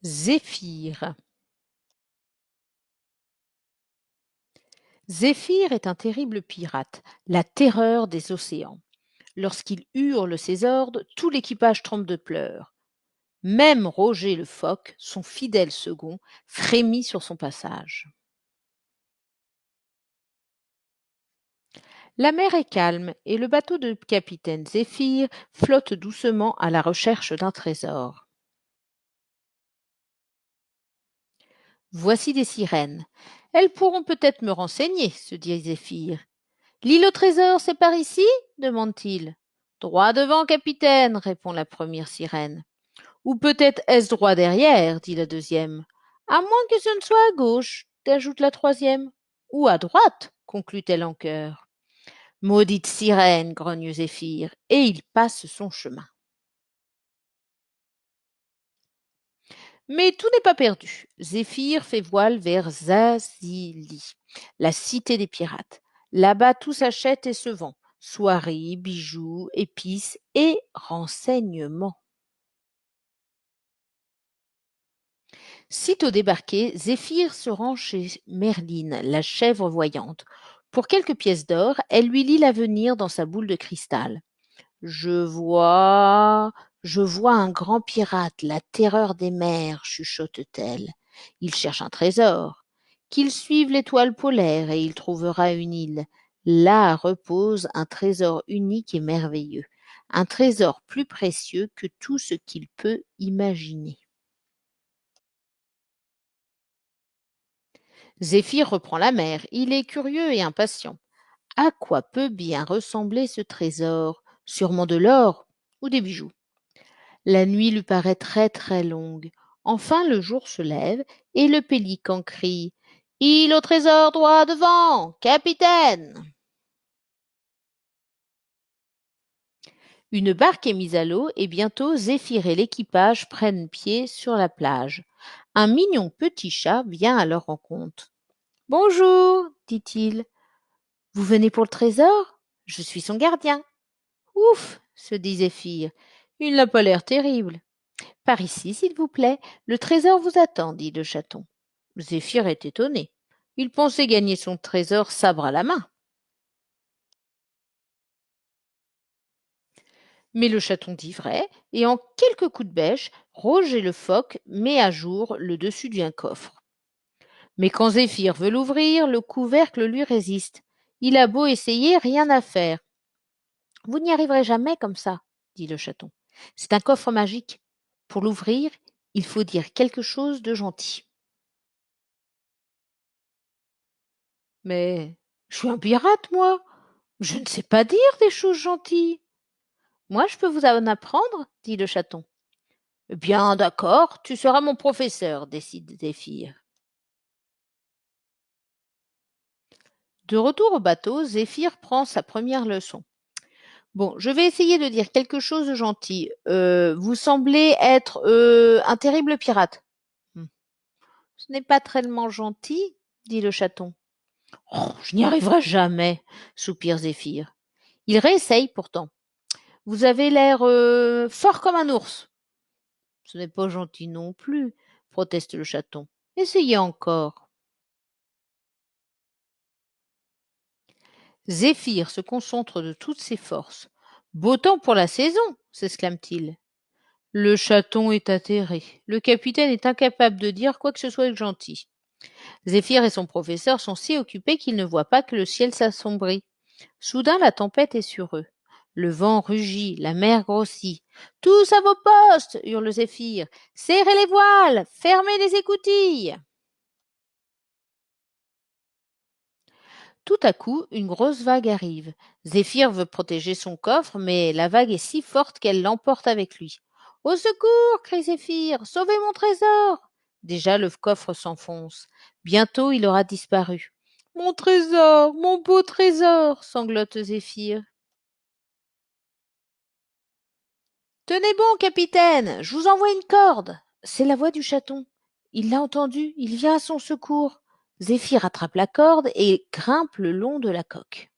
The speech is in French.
Zéphyr. Zéphyr est un terrible pirate, la terreur des océans. Lorsqu'il hurle ses ordres, tout l'équipage tremble de peur. Même Roger le phoque, son fidèle second, frémit sur son passage. La mer est calme et le bateau de capitaine Zéphyr flotte doucement à la recherche d'un trésor. Voici des sirènes. Elles pourront peut-être me renseigner, se dit Zéphyr. L'île au trésor, c'est par ici demande-t-il. Droit devant, capitaine, répond la première sirène. Ou peut-être est-ce droit derrière, dit la deuxième. À moins que ce ne soit à gauche, ajoute la troisième. Ou à droite, conclut-elle en chœur. Maudite sirène, grogne Zéphyr, et il passe son chemin. Mais tout n'est pas perdu. Zéphyr fait voile vers Zazili, la cité des pirates. Là-bas, tout s'achète et se vend. Soieries, bijoux, épices et renseignements. Sitôt débarqué, Zéphyr se rend chez Merline, la chèvre voyante. Pour quelques pièces d'or, elle lui lit l'avenir dans sa boule de cristal. Je vois un grand pirate, la terreur des mers, chuchote-t-elle. Il cherche un trésor. Qu'il suive l'étoile polaire et il trouvera une île. Là repose un trésor unique et merveilleux, un trésor plus précieux que tout ce qu'il peut imaginer. Zéphyr reprend la mer. Il est curieux et impatient. À quoi peut bien ressembler ce trésor? Sûrement de l'or ou des bijoux. La nuit lui paraît très très longue. Enfin le jour se lève et le pélican crie « Île au trésor droit devant, capitaine !» Une barque est mise à l'eau et bientôt Zéphyr et l'équipage prennent pied sur la plage. Un mignon petit chat vient à leur rencontre. « Bonjour, dit-il. Vous venez pour le trésor? Je suis son gardien. »« Ouf, se dit Zéphyr, il n'a pas l'air terrible. »« Par ici, s'il vous plaît, le trésor vous attend, dit le chaton. Zéphyr est étonné. Il pensait gagner son trésor sabre à la main. Mais le chaton dit vrai, et en quelques coups de bêche, Roger le phoque met à jour le dessus d'un coffre. Mais quand Zéphyr veut l'ouvrir, le couvercle lui résiste. Il a beau essayer, rien à faire. Vous n'y arriverez jamais comme ça, dit le chaton. C'est un coffre magique. Pour l'ouvrir, il faut dire quelque chose de gentil. Mais je suis un pirate, moi. Je ne sais pas dire des choses gentilles. Moi, je peux vous en apprendre, dit le chaton. Bien, d'accord, tu seras mon professeur, décide Zéphyr. De retour au bateau, Zéphyr prend sa première leçon. Bon, je vais essayer de dire quelque chose de gentil. Vous semblez être un terrible pirate. Ce n'est pas tellement gentil, dit le chaton. Oh, je n'y arriverai jamais, soupire Zéphyr. Il réessaye pourtant. Vous avez l'air fort comme un ours. Ce n'est pas gentil non plus, proteste le chaton. Essayez encore. Zéphyr se concentre de toutes ses forces. Beau temps pour la saison, s'exclame-t-il. Le chaton est atterré. Le capitaine est incapable de dire quoi que ce soit de gentil. Zéphyr et son professeur sont si occupés qu'ils ne voient pas que le ciel s'assombrit. Soudain, la tempête est sur eux. Le vent rugit, la mer grossit. « Tous à vos postes !» hurle Zéphyr. « Serrez les voiles, fermez les écoutilles !» Tout à coup, une grosse vague arrive. Zéphyr veut protéger son coffre, mais la vague est si forte qu'elle l'emporte avec lui. « Au secours !» crie Zéphyr. « Sauvez mon trésor !» Déjà le coffre s'enfonce. Bientôt il aura disparu. « Mon beau trésor !» sanglote Zéphyr. « Tenez bon, capitaine, je vous envoie une corde. » C'est la voix du chaton. Il l'a entendu, il vient à son secours. Zéphyr attrape la corde et grimpe le long de la coque.